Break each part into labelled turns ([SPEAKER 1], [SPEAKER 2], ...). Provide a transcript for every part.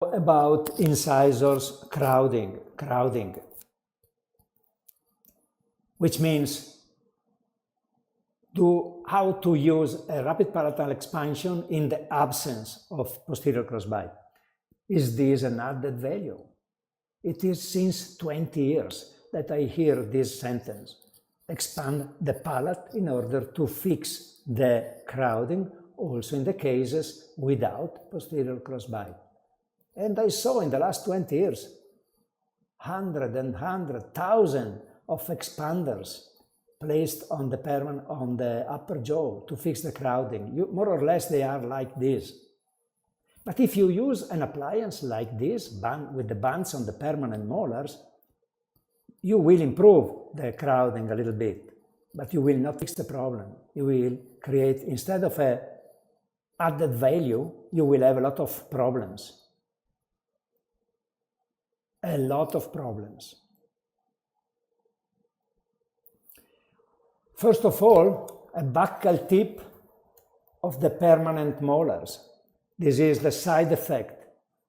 [SPEAKER 1] About incisors crowding, which means how to use a rapid palatal expansion in the absence of posterior crossbite. Is this an added value? It is since 20 years that I hear this sentence. Expand the palate in order to fix the crowding, also in the cases without posterior crossbite. And I saw in the last 20 years, 100,000 of expanders placed on the upper jaw to fix the crowding. More or less they are like this. But if you use an appliance like this, with the bands on the permanent molars, you will improve the crowding a little bit, but you will not fix the problem. You will create, instead of a added value, you will have a lot of problems. A lot of problems. First of all, a buccal tip of the permanent molars. This is the side effect,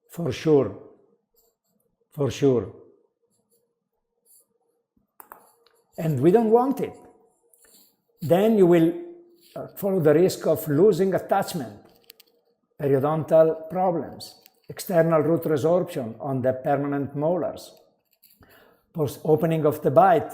[SPEAKER 1] for sure. For sure. And we don't want it. Then you will follow the risk of losing attachment, periodontal problems, external root resorption on the permanent molars, opening of the bite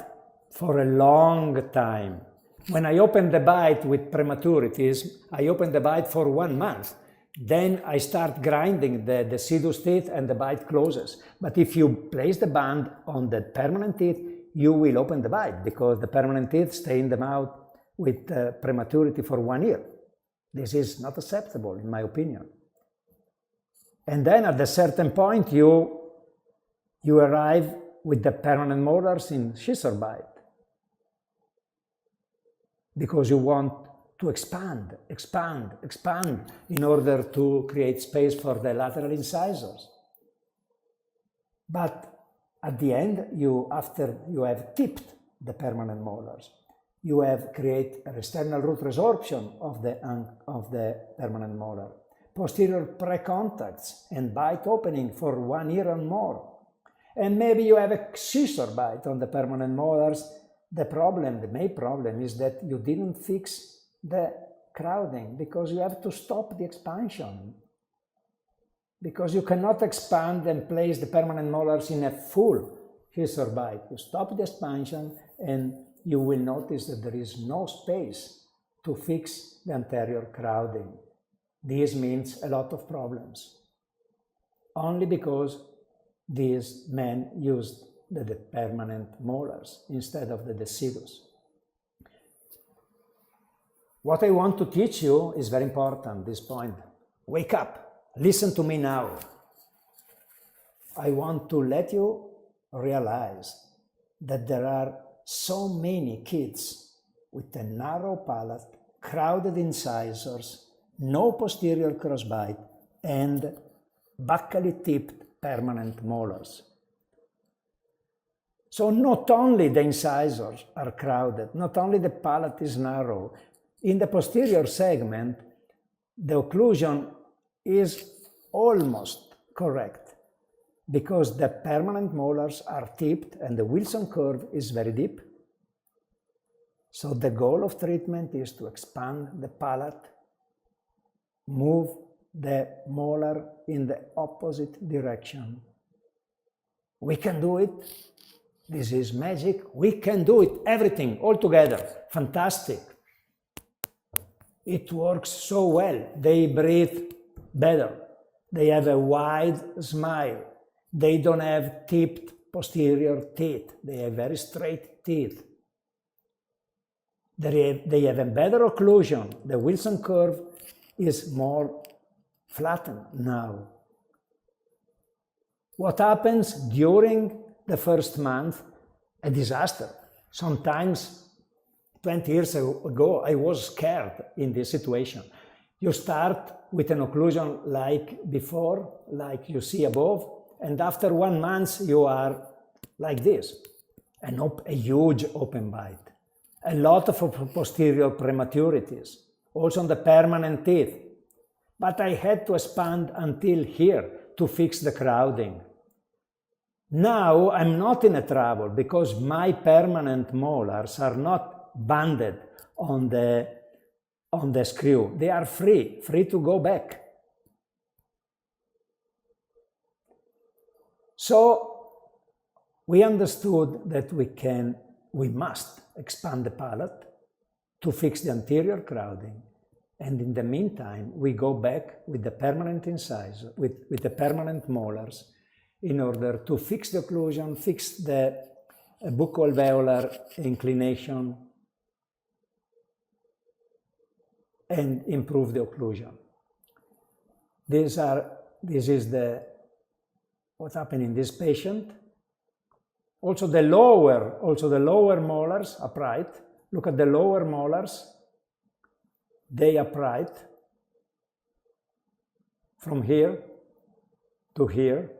[SPEAKER 1] for a long time. When I open the bite with prematurities, I open the bite for 1 month. Then I start grinding the decidus teeth and the bite closes. But if you place the band on the permanent teeth, you will open the bite because the permanent teeth stay in the mouth with prematurity for 1 year. This is not acceptable, in my opinion. And then at a certain point, you arrive with the permanent molars in scissor bite because you want to expand in order to create space for the lateral incisors. But at the end, after you have tipped the permanent molars, you have created an external root resorption of the permanent molar, posterior pre-contacts and bite opening for 1 year and more. And maybe you have a scissor bite on the permanent molars. The main problem is that you didn't fix the crowding because you have to stop the expansion. Because you cannot expand and place the permanent molars in a full scissor bite. You stop the expansion and you will notice that there is no space to fix the anterior crowding. This means a lot of problems. Only because these men used the permanent molars instead of the decidus. What I want to teach you is very important, this point. Wake up, listen to me now. I want to let you realize that there are so many kids with a narrow palate, crowded incisors, no posterior crossbite, and buccally tipped permanent molars. So not only the incisors are crowded, not only the palate is narrow, in the posterior segment, the occlusion is almost correct because the permanent molars are tipped and the Wilson curve is very deep. So the goal of treatment is to expand the palate, move the molar in the opposite direction. We can do it. This is magic. We can do it, everything, all together. Fantastic. It works so well. They breathe better. They have a wide smile. They don't have tipped posterior teeth. They have very straight teeth. They have a better occlusion. The Wilson curve is more flattened now. What happens during the first month? A disaster. Sometimes 20 years ago, I was scared in this situation. You start with an occlusion like before, like you see above, and after 1 month you are like this, a huge open bite. A lot of posterior prematurities, also on the permanent teeth. But I had to expand until here to fix the crowding. Now I'm not in a trouble because my permanent molars are not banded on the screw. They are free to go back. So we understood that we must expand the palate to fix the anterior crowding. And in the meantime, we go back with the permanent incisor, with the permanent molars, in order to fix the occlusion, fix the buccoalveolar inclination, and improve the occlusion. This is what happened in this patient. Also the lower molars upright. Look at the lower molars. They upright from here to here.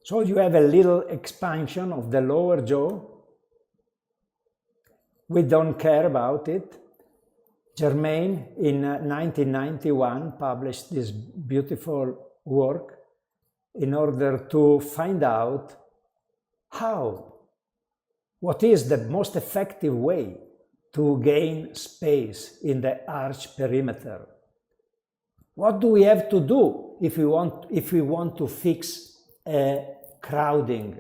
[SPEAKER 1] So you have a little expansion of the lower jaw. We don't care about it. Germain in 1991 published this beautiful work in order to find out what is the most effective way to gain space in the arch perimeter. What do we have to do if we want to fix a crowding?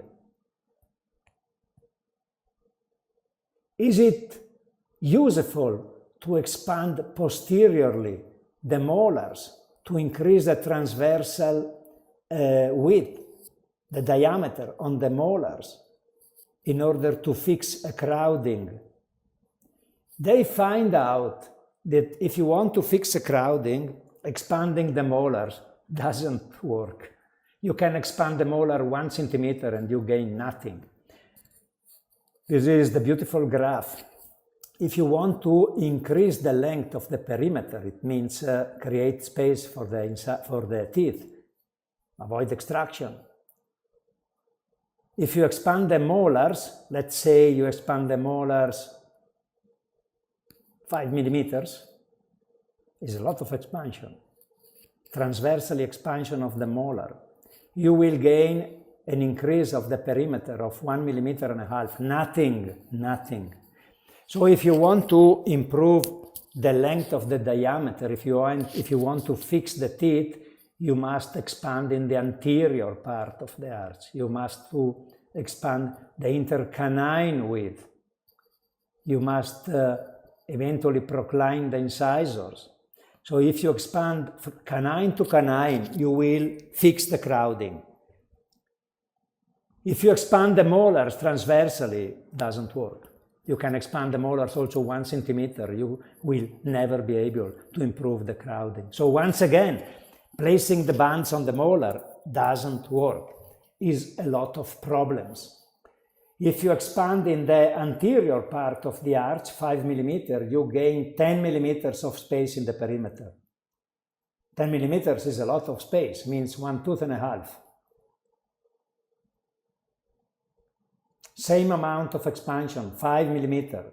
[SPEAKER 1] Is it useful to expand posteriorly the molars to increase the transversal width, the diameter on the molars, in order to fix a crowding? They find out that if you want to fix a crowding, expanding the molars doesn't work. You can expand the molar 1 centimeter and you gain nothing. This is the beautiful graph. If you want to increase the length of the perimeter, it means create space for the teeth, avoid extraction. If you expand the molars, let's say you expand the molars 5 millimeters, is a lot of expansion. Transversally expansion of the molar. You will gain an increase of the perimeter of 1.5 millimeters. Nothing. So if you want to improve the length of the diameter, if you want to fix the teeth, you must expand in the anterior part of the arch. You must expand the intercanine width. You must eventually procline the incisors. So if you expand canine to canine, you will fix the crowding. If you expand the molars transversally, it doesn't work. You can expand the molars also 1 centimeter. You will never be able to improve the crowding. So once again, placing the bands on the molar doesn't work. Is a lot of problems. If you expand in the anterior part of the arch, 5 millimeters, you gain 10 millimeters of space in the perimeter. 10 millimeters is a lot of space, means 1.5 tooth. Same amount of expansion, 5 millimeters.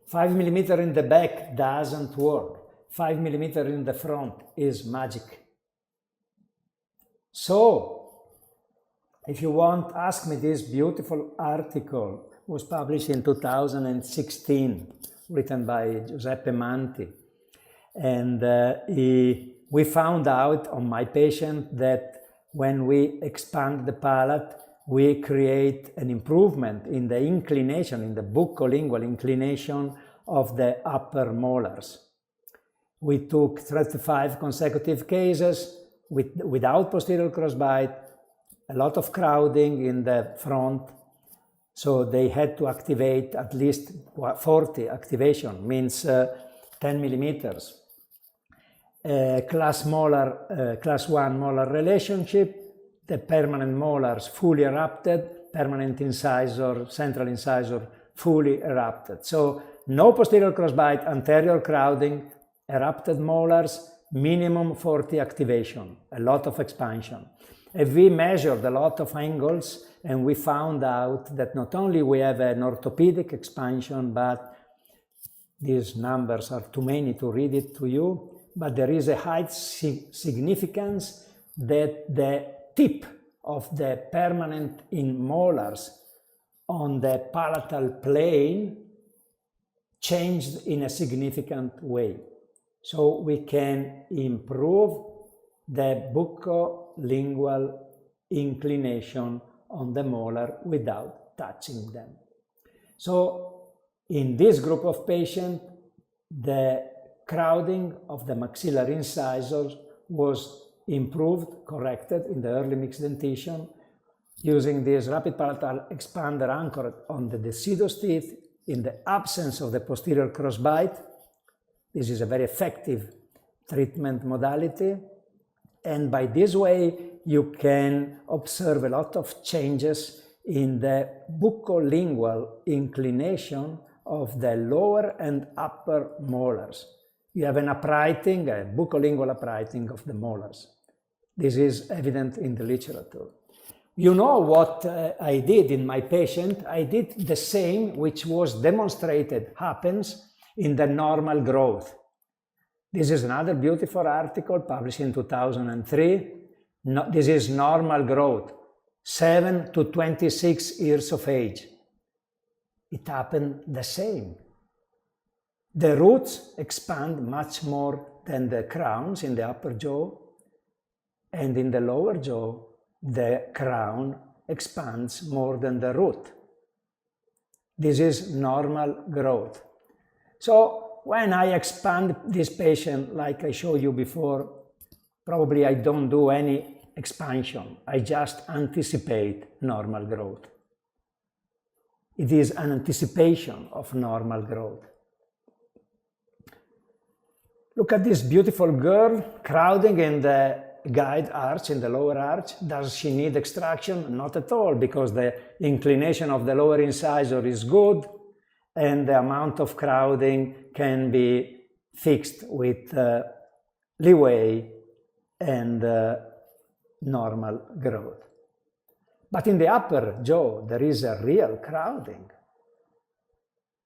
[SPEAKER 1] 5 millimeters in the back doesn't work. 5 millimeters in the front is magic. So, if you want, ask me. This beautiful article was published in 2016, written by Giuseppe Manti. And we found out on my patient that when we expand the palate, we create an improvement in the inclination, in the buccolingual inclination of the upper molars. We took 35 consecutive cases without posterior crossbite, a lot of crowding in the front, so they had to activate at least 40 activation, means 10 millimeters. Class 1 molar relationship, the permanent molars fully erupted, permanent incisor, central incisor fully erupted. So no posterior crossbite, anterior crowding, erupted molars, minimum 40 activation, a lot of expansion. And we measured a lot of angles, and we found out that not only we have an orthopedic expansion, but these numbers are too many to read it to you, but there is a high significance that the tip of the permanent in molars on the palatal plane changed in a significant way. So we can improve the buccolingual inclination on the molar without touching them. So in this group of patients, the crowding of the maxillary incisors was improved, corrected in the early mixed dentition using this rapid palatal expander anchored on the deciduous teeth in the absence of the posterior crossbite. This is a very effective treatment modality, and by this way you can observe a lot of changes in the buccolingual inclination of the lower and upper molars. You have an uprighting, a buccolingual uprighting of the molars. This is evident in the literature. You know what I did in my patient? I did the same which was demonstrated happens in the normal growth. This is another beautiful article published in 2003. This is normal growth, 7 to 26 years of age. It happened the same. The roots expand much more than the crowns in the upper jaw, and in the lower jaw, the crown expands more than the root. This is normal growth. So when I expand this patient, like I showed you before, probably I don't do any expansion. I just anticipate normal growth. It is an anticipation of normal growth. Look at this beautiful girl crowding in the guide arch, in the lower arch. Does she need extraction? Not at all, because the inclination of the lower incisor is good and the amount of crowding can be fixed with leeway and normal growth. But in the upper jaw, there is a real crowding.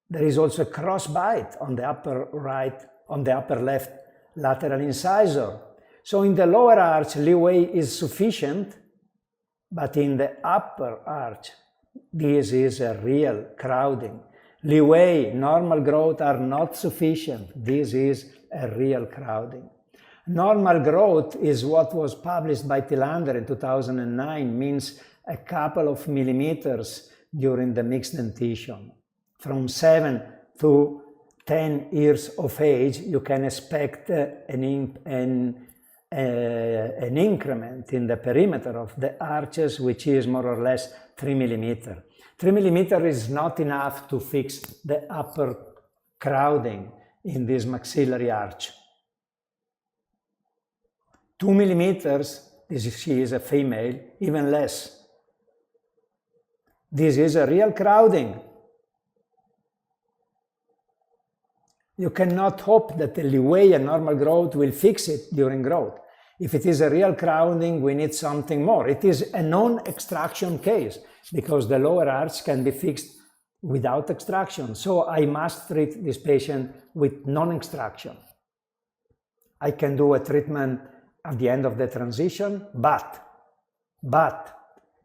[SPEAKER 1] There is also a crossbite on the upper right, on the upper left lateral incisor. So in the lower arch, leeway is sufficient, but in the upper arch, this is a real crowding. Leeway, normal growth are not sufficient. This is a real crowding. Normal growth is what was published by Tillander in 2009, means a couple of millimeters during the mixed dentition. From 7 to 10 years of age, you can expect an increment in the perimeter of the arches, which is more or less 3 millimeters. 3 millimeters is not enough to fix the upper crowding in this maxillary arch. 2 millimeters, she is a female, even less. This is a real crowding. You cannot hope that the leeway and normal growth will fix it during growth. If it is a real crowding, we need something more. It is a non-extraction case because the lower arch can be fixed without extraction. So I must treat this patient with non-extraction. I can do a treatment at the end of the transition, but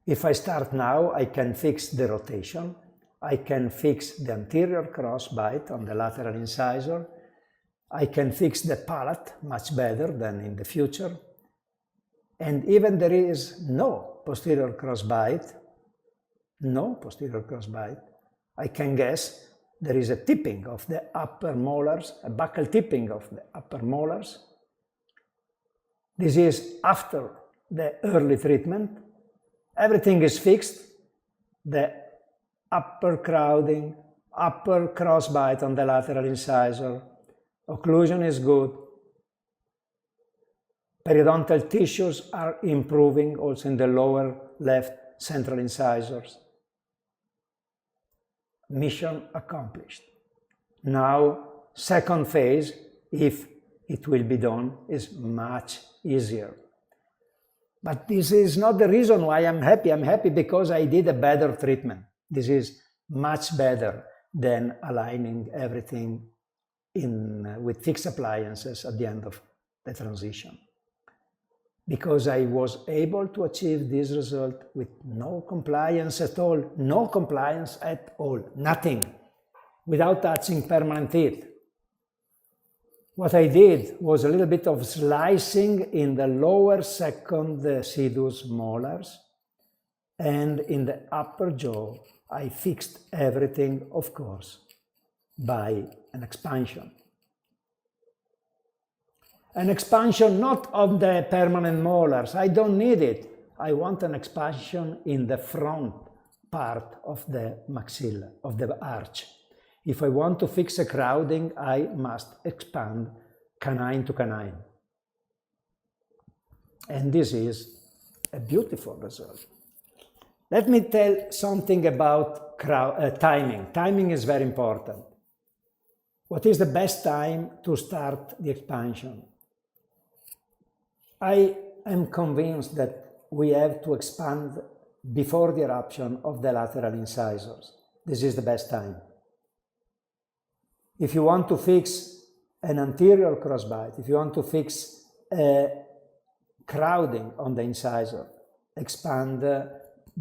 [SPEAKER 1] if I start now, I can fix the rotation. I can fix the anterior crossbite on the lateral incisor. I can fix the palate much better than in the future. And even there is no posterior crossbite, I can guess there is a tipping of the upper molars, a buccal tipping of the upper molars. This is after the early treatment. Everything is fixed. The upper crowding, upper crossbite on the lateral incisor, occlusion is good. Periodontal tissues are improving also in the lower left central incisors. Mission accomplished. Now, second phase, if it will be done is much easier. But this is not the reason why I'm happy. I'm happy because I did a better treatment. This is much better than aligning everything with fixed appliances at the end of the transition. Because I was able to achieve this result with no compliance at all, nothing, without touching permanent teeth. What I did was a little bit of slicing in the lower second deciduous molars, and in the upper jaw I fixed everything, of course, by an expansion. An expansion not of the permanent molars, I don't need it. I want an expansion in the front part of the maxilla, of the arch. If I want to fix a crowding, I must expand canine to canine. And this is a beautiful result. Let me tell something about timing. Timing is very important. What is the best time to start the expansion? I am convinced that we have to expand before the eruption of the lateral incisors. This is the best time. If you want to fix an anterior crossbite, if you want to fix a crowding on the incisor, expand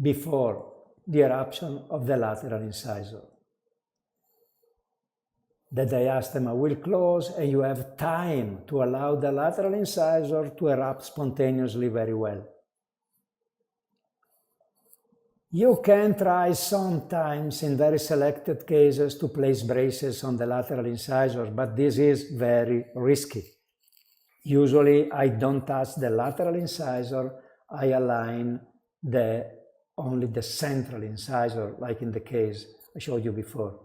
[SPEAKER 1] before the eruption of the lateral incisor. The diastema will close and you have time to allow the lateral incisor to erupt spontaneously very well. You can try sometimes in very selected cases to place braces on the lateral incisors, but this is very risky. Usually I don't touch the lateral incisor, I align only the central incisor, like in the case I showed you before.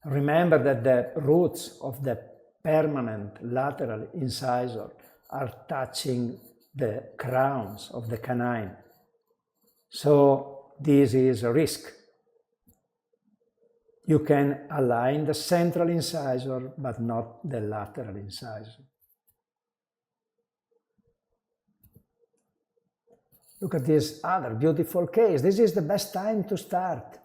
[SPEAKER 1] Remember that the roots of the permanent lateral incisor are touching the crowns of the canine. So this is a risk. You can align the central incisor, but not the lateral incisor. Look at this other beautiful case. This is the best time to start,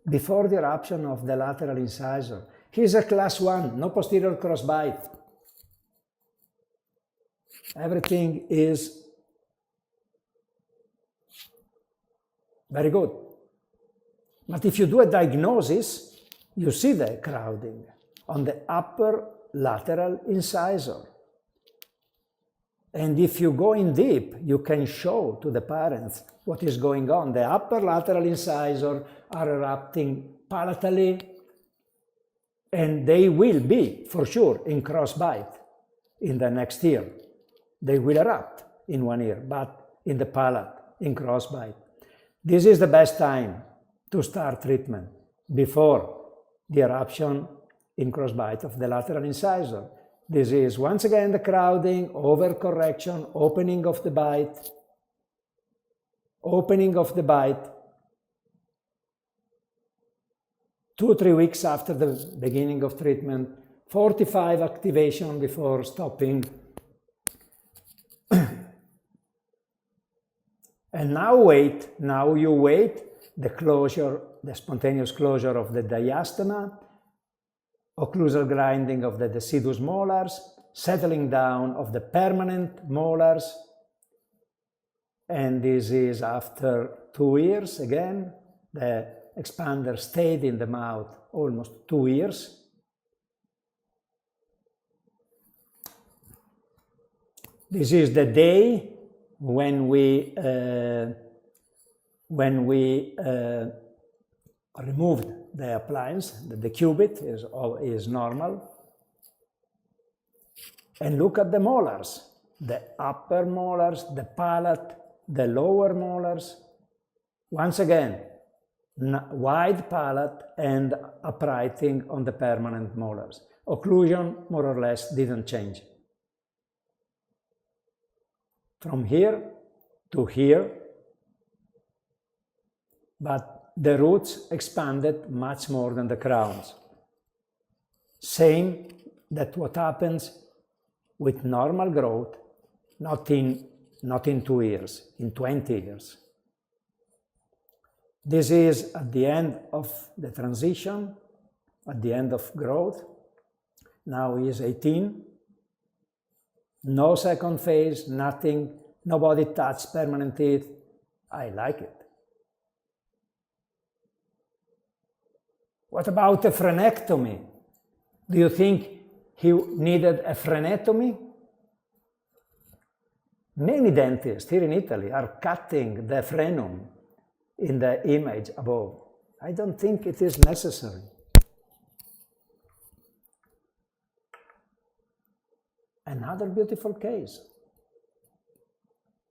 [SPEAKER 1] before the eruption of the lateral incisor. Here's a class 1, no posterior crossbite. Everything is very good. But if you do a diagnosis, you see the crowding on the upper lateral incisor. And if you go in deep, you can show to the parents what is going on. The upper lateral incisor are erupting palatally, and they will be, for sure, in crossbite in the next year. They will erupt in 1 year, but in the palate, in crossbite. This is the best time to start treatment, before the eruption in crossbite of the lateral incisor. This is, once again, the crowding, overcorrection, opening of the bite, 2-3 weeks after the beginning of treatment, 45 activation before stopping. And now you wait the closure, the spontaneous closure of the diastema, occlusal grinding of the deciduous molars, settling down of the permanent molars, and this is after 2 years again. The expander stayed in the mouth almost 2 years. This is the day when we removed the appliance. The cubit is normal. And look at the molars, the upper molars, the palate, the lower molars. Once again, wide palate and uprighting on the permanent molars. Occlusion more or less didn't change. From here to here, but the roots expanded much more than the crowns. Same that what happens with normal growth, not in 2 years, in 20 years. This is at the end of the transition, at the end of growth. Now he is 18. No second phase, nothing, nobody touched permanent teeth. I like it. What about a frenectomy? Do you think he needed a frenectomy? Many dentists here in Italy are cutting the frenum in the image above. I don't think it is necessary. Another beautiful case.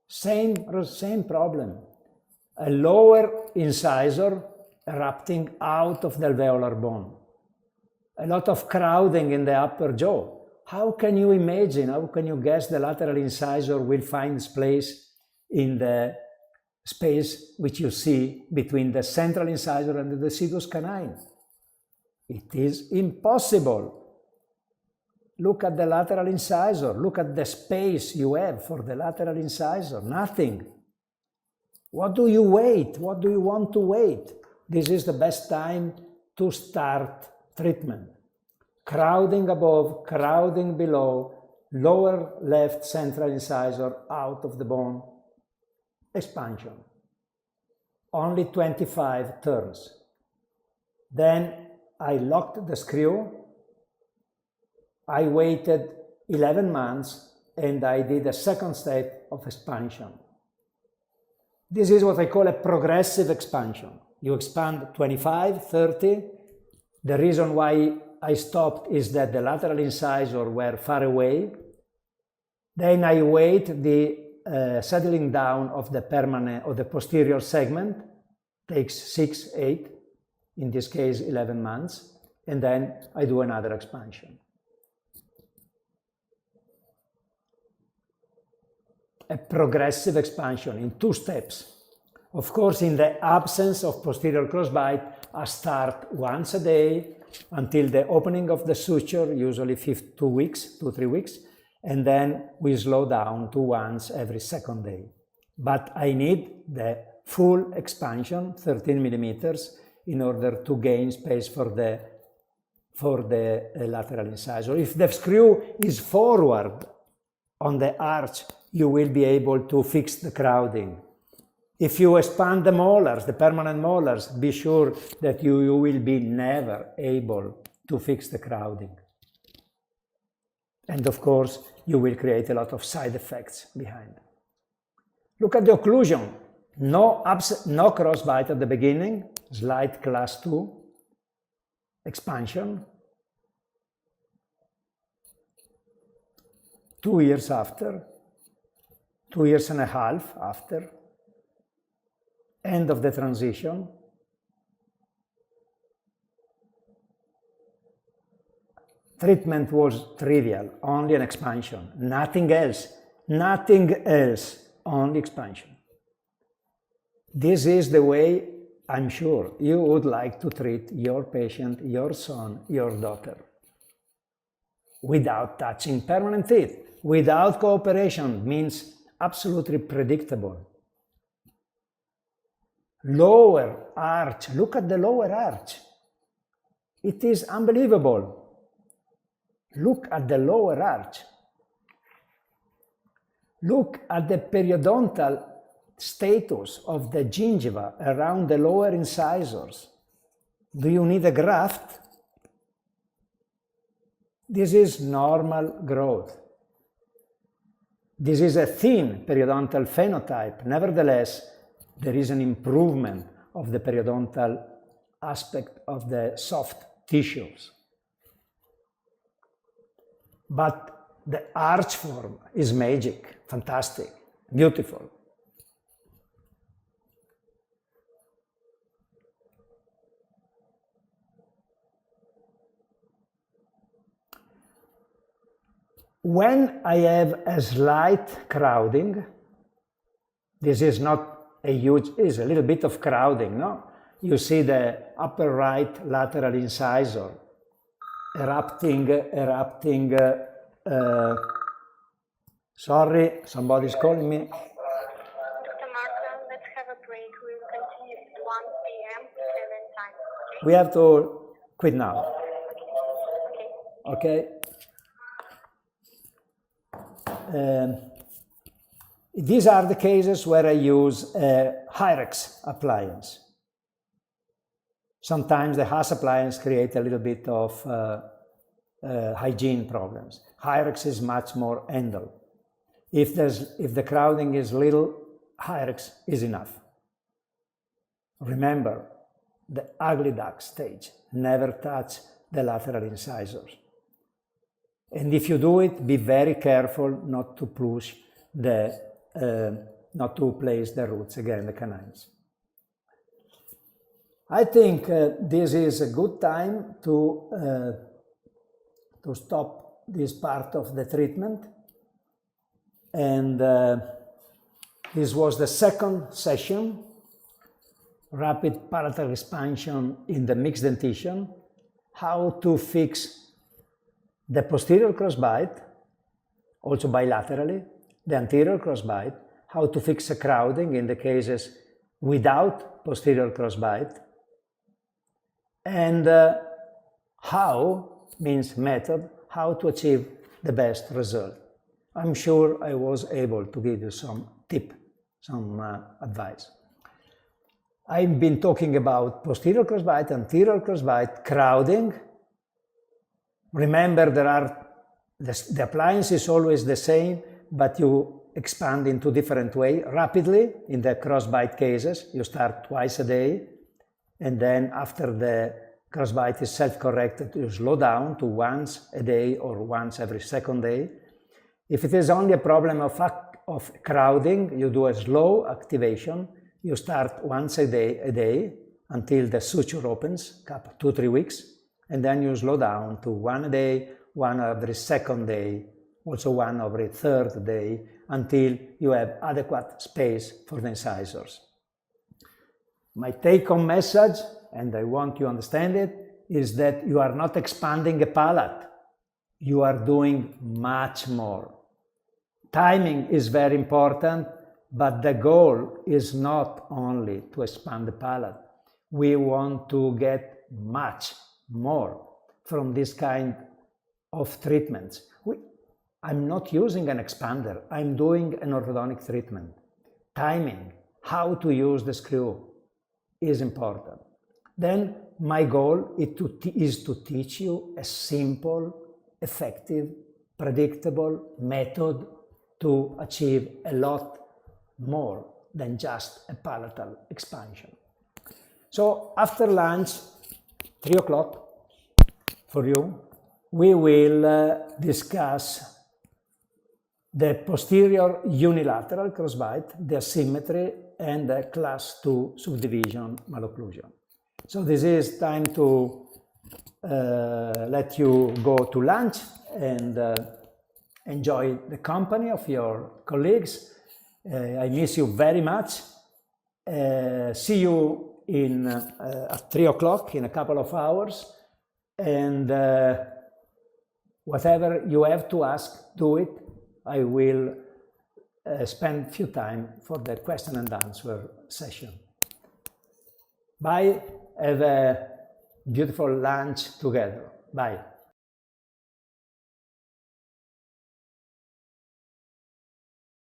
[SPEAKER 1] Same problem. A lower incisor erupting out of the alveolar bone. A lot of crowding in the upper jaw. How can you imagine, how can you guess the lateral incisor will find its place in the space which you see between the central incisor and the decidus canine? It is impossible. Look at the lateral incisor. Look at the space you have for the lateral incisor. Nothing. What do you wait? What do you want to wait? This is the best time to start treatment. Crowding above, crowding below, lower left central incisor out of the bone. Expansion. Only 25 turns. Then I locked the screw. I waited 11 months and I did a second step of expansion. This is what I call a progressive expansion. You expand 25, 30. The reason why I stopped is that the lateral incisors were far away. Then I wait the settling down of the permanent or the posterior segment. Takes 6, 8, in this case 11 months. And then I do another expansion. A progressive expansion in 2 steps. Of course, in the absence of posterior crossbite, I start once a day until the opening of the suture, usually 2 weeks, 2-3 weeks, and then we slow down to once every second day. But I need the full expansion, 13 millimeters, in order to gain space for the lateral incisor. If the screw is forward on the arch, you will be able to fix the crowding. If you expand the molars, the permanent molars, be sure that you will be never able to fix the crowding. And of course, you will create a lot of side effects behind. Look at the occlusion. No crossbite at the beginning, slight class 2, expansion. 2 years after, 2 years and a half after, end of the transition. Treatment was trivial, only an expansion, nothing else, only expansion. This is the way I'm sure you would like to treat your patient, your son, your daughter. Without touching permanent teeth, without cooperation, means absolutely predictable. Lower arch, look at the lower arch. It is unbelievable. Look at the lower arch. Look at the periodontal status of the gingiva around the lower incisors. Do you need a graft? This is normal growth. This is a thin periodontal phenotype. Nevertheless, there is an improvement of the periodontal aspect of the soft tissues. But the arch form is magic, fantastic, beautiful. When I have a slight crowding, this is not a huge, is a little bit of crowding, no? You see the upper right lateral incisor erupting, sorry, somebody's calling me.
[SPEAKER 2] Dr. Marco, let's have a break. We will continue at 1 p.m. Australian time. Okay?
[SPEAKER 1] We have to quit now.
[SPEAKER 2] Okay.
[SPEAKER 1] Okay? These are the cases where I use a Hyrex appliance. Sometimes the Haas appliance create a little bit of hygiene problems. Hyrex is much more handled. If the crowding is little, Hyrex is enough. Remember, the ugly duck stage, never touch the lateral incisors. And if you do it, be very careful not to push not to place the roots again, the canines. I think this is a good time to stop this part of the treatment. And this was the second session, rapid palatal expansion in the mixed dentition, how to fix the posterior crossbite, also bilaterally, the anterior crossbite, how to fix a crowding in the cases without posterior crossbite, and how, means method, how to achieve the best result. I'm sure I was able to give you some tip, some advice. I've been talking about posterior crossbite, anterior crossbite, crowding. Remember, the appliance is always the same, but you expand in two different ways. Rapidly, in the crossbite cases, you start twice a day, and then after the crossbite is self-corrected, you slow down to once a day or once every second day. If it is only a problem of crowding, you do a slow activation. You start once a day until the suture opens, 2-3 weeks, and then you slow down to one a day, one every second day, also one every third day, until you have adequate space for the incisors. My take-home message, and I want you to understand it, is that you are not expanding a palate. You are doing much more. Timing is very important, but the goal is not only to expand the palate. We want to get much more from this kind of treatments. I'm not using an expander. I'm doing an orthodontic treatment. Timing, how to use the screw, is important. Then my goal is to teach you a simple, effective, predictable method to achieve a lot more than just a palatal expansion. So after lunch, 3 o'clock for you, we will discuss the posterior unilateral crossbite, the asymmetry, and the class 2 subdivision malocclusion. So this is time to let you go to lunch and enjoy the company of your colleagues. I miss you very much. See you at 3 o'clock in a couple of hours. And whatever you have to ask, do it. I will spend a few time for the question and answer session. Bye. Have a beautiful lunch together. Bye.